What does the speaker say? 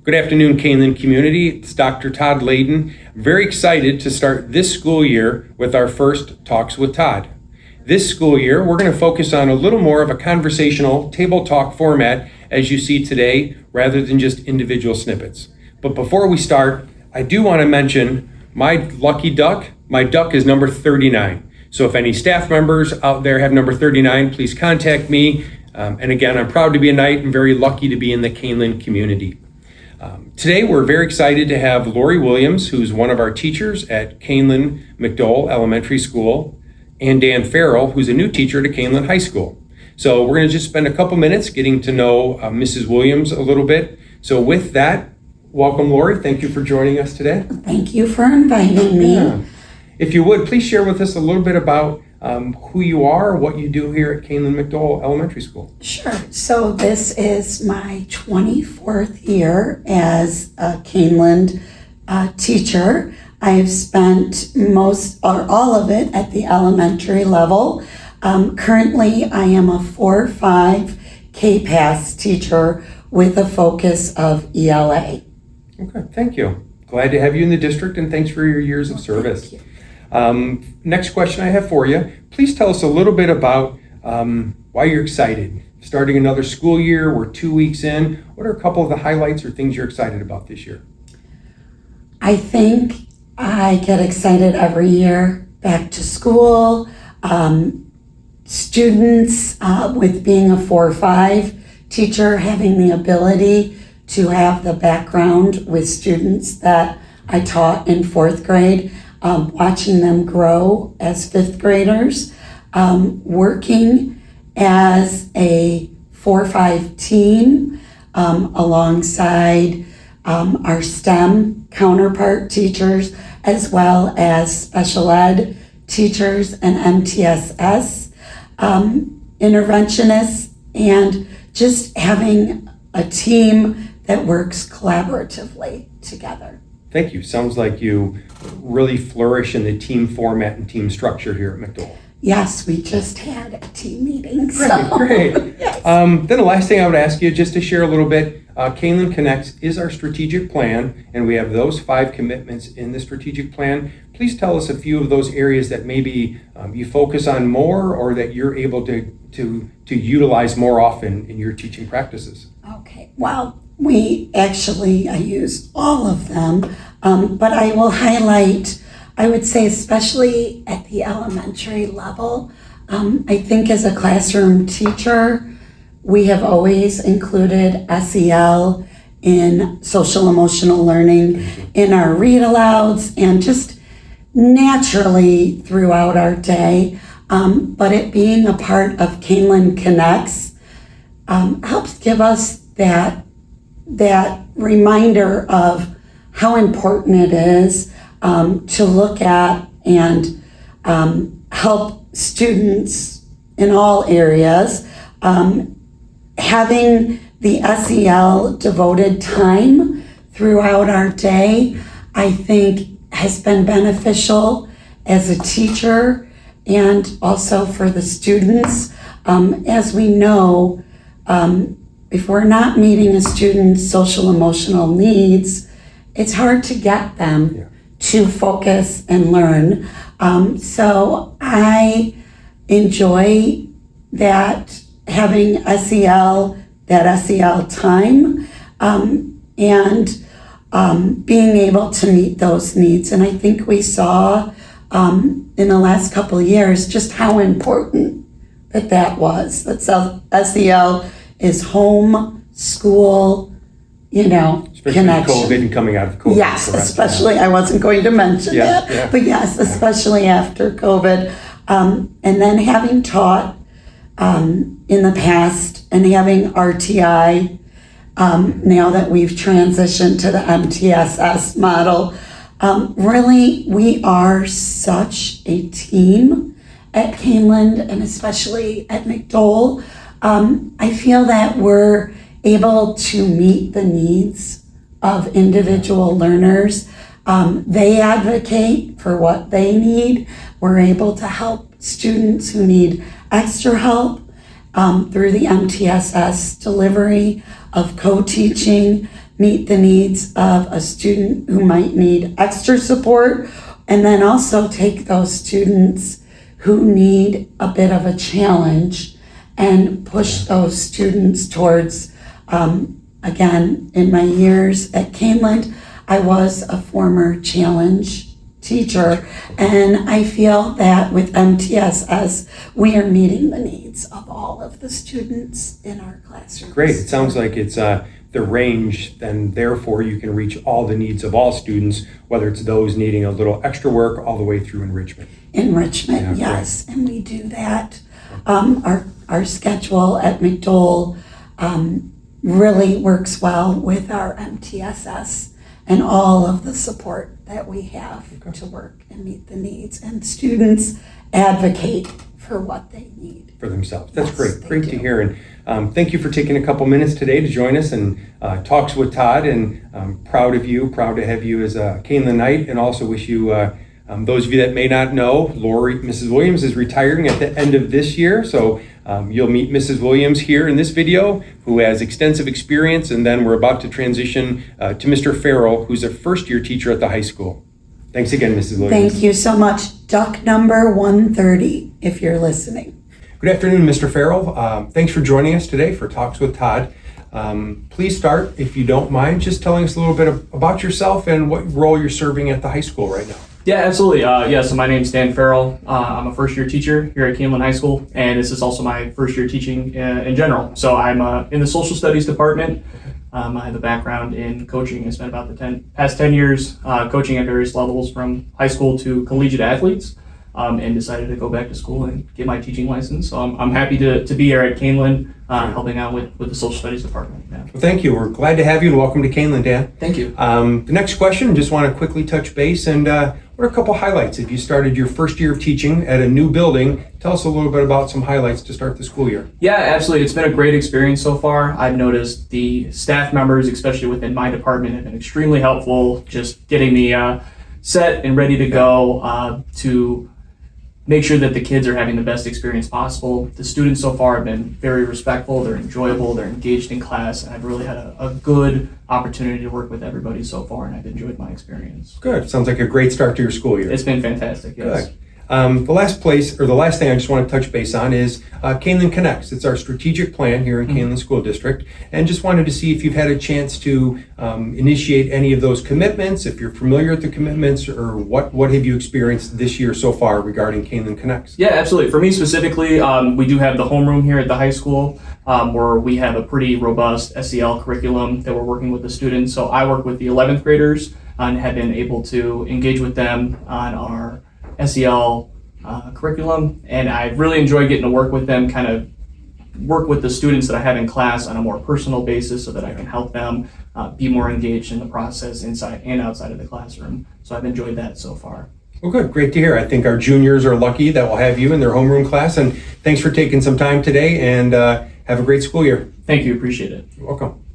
Good afternoon, Canaan community. It's Dr. Todd Layden. Very excited to start this school year with our first Talks with Todd. This school year, we're going to focus on a little more of a conversational table talk format as you see today, rather than just individual snippets. But before we start, I do want to mention my lucky duck. My duck is number 39. So if any staff members out there have number 39, please contact me. And again, I'm proud to be a Knight and very lucky to be in the Canaan community. Today, we're very excited to have Lori Williams, who's one of our teachers at Canaan McDowell Elementary School, and Dan Farrell, who's a new teacher at Canaan High School. So we're going to just spend a couple minutes getting to know Mrs. Williams a little bit. So with that, welcome, Lori. Thank you for joining us today. Thank you for inviting me. Yeah. If you would, please share with us a little bit about who you are, what you do here at Canaan McDowell Elementary School. Sure. So this is my 24th year as a Canaan teacher. I've spent most or all of it at the elementary level. Currently, I am a 4-5 KPAS teacher with a focus of ELA. Okay, thank you. Glad to have you in the district, and thanks for your years of service. Thank you. Next question I have for you. Please tell us a little bit about why you're excited. Starting another school year, we're 2 weeks in. What are a couple of the highlights or things you're excited about this year? I think I get excited every year back to school. Students with being a 4-5 teacher, having the ability to have the background with students that I taught in 4th grade, watching them grow as 5th graders, working as a 4-5 team alongside our STEM counterpart teachers, as well as special ed teachers and MTSS interventionists, and just having a team that works collaboratively together. Thank you. Sounds like you really flourish in the team format and team structure here at McDowell. Yes, we just had a team meeting. Great. Yes. Then the last thing I would ask you, just to share a little bit, Canaan Connects is our strategic plan, and we have those 5 commitments in the strategic plan. Please tell us a few of those areas that maybe you focus on more, or that you're able to utilize more often in your teaching practices. Okay, well, I use all of them, but I will highlight, I would say especially at the elementary level, I think as a classroom teacher, we have always included SEL in social emotional learning in our read alouds and just naturally throughout our day. But it being a part of Canaan Connects helps give us that reminder of how important it is to look at and help students in all areas. Having the SEL devoted time throughout our day, I think has been beneficial as a teacher and also for the students. As we know, if we're not meeting a student's social emotional needs, it's hard to get them to focus and learn. So I enjoy that, having that SEL time, and being able to meet those needs. And I think we saw in the last couple of years just how important that was. That SEL is home, school, Especially connection. COVID and coming out of COVID. Yes, especially, I wasn't going to mention that, but yes, especially after COVID. And then having taught in the past and having RTI, now that we've transitioned to the MTSS model, really we are such a team at Canaan and especially at McDowell. I feel that we're able to meet the needs of individual learners. They advocate for what they need. We're able to help students who need extra help through the MTSS delivery of co-teaching meet the needs of a student who might need extra support, and then also take those students who need a bit of a challenge and push those students towards, again, in my years at Caneland, I was a former challenge teacher, and I feel that with MTSS, we are meeting the needs of all of the students in our classrooms. Great. It sounds like it's the range, then therefore you can reach all the needs of all students, whether it's those needing a little extra work all the way through enrichment. Enrichment, Yeah, yes, and we do that. Our schedule at McDowell really works well with our MTSS and all of the support that we have to work and meet the needs. And students advocate for what they need. For themselves. That's Yes, great. they Great do. to hear. And thank you for taking a couple minutes today to join us and Talks with Todd. And I'm proud of you, proud to have you as a Canelandite, and also wish you, those of you that may not know, Mrs. Williams is retiring at the end of this year. So you'll meet Mrs. Williams here in this video, who has extensive experience. And then we're about to transition to Mr. Farrell, who's a first-year teacher at the high school. Thanks again, Mrs. Williams. Thank you so much. Duck number 130, if you're listening. Good afternoon, Mr. Farrell. Thanks for joining us today for Talks with Todd. Please start, if you don't mind, just telling us a little bit about yourself and what role you're serving at the high school right now. Yeah, absolutely. So my name's Dan Farrell. I'm a first-year teacher here at Caneland High School, and this is also my first year teaching in general. So I'm in the social studies department. I have a background in coaching. I spent about the past 10 years coaching at various levels from high school to collegiate athletes, and decided to go back to school and get my teaching license. So I'm happy to be here at Caneland, helping out with the social studies department. Yeah. Well, thank you. We're glad to have you, and welcome to Caneland, Dan. Thank you. The next question, just want to quickly touch base, and what are a couple highlights? If you started your first year of teaching at a new building, tell us a little bit about some highlights to start the school year. Yeah, absolutely. It's been a great experience so far. I've noticed the staff members, especially within my department, have been extremely helpful, just getting me set and ready to go to make sure that the kids are having the best experience possible. The students so far have been very respectful, they're enjoyable, they're engaged in class, and I've really had a good opportunity to work with everybody so far, and I've enjoyed my experience. Good. Sounds like a great start to your school year. It's been fantastic, yes. Good. The last thing I just want to touch base on is Caneland Connects. It's our strategic plan here in Caneland School District, and just wanted to see if you've had a chance to initiate any of those commitments, if you're familiar with the commitments, or what have you experienced this year so far regarding Caneland Connects? Yeah, absolutely. For me specifically, we do have the homeroom here at the high school where we have a pretty robust SEL curriculum that we're working with the students. So I work with the 11th graders and have been able to engage with them on our SEL curriculum, and I really enjoy getting to work with them, kind of work with the students that I have in class on a more personal basis so that I can help them be more engaged in the process inside and outside of the classroom. So I've enjoyed that so far. Well, good. Great to hear. I think our juniors are lucky that we'll have you in their homeroom class, and thanks for taking some time today, and have a great school year. Thank you, appreciate it. You're welcome.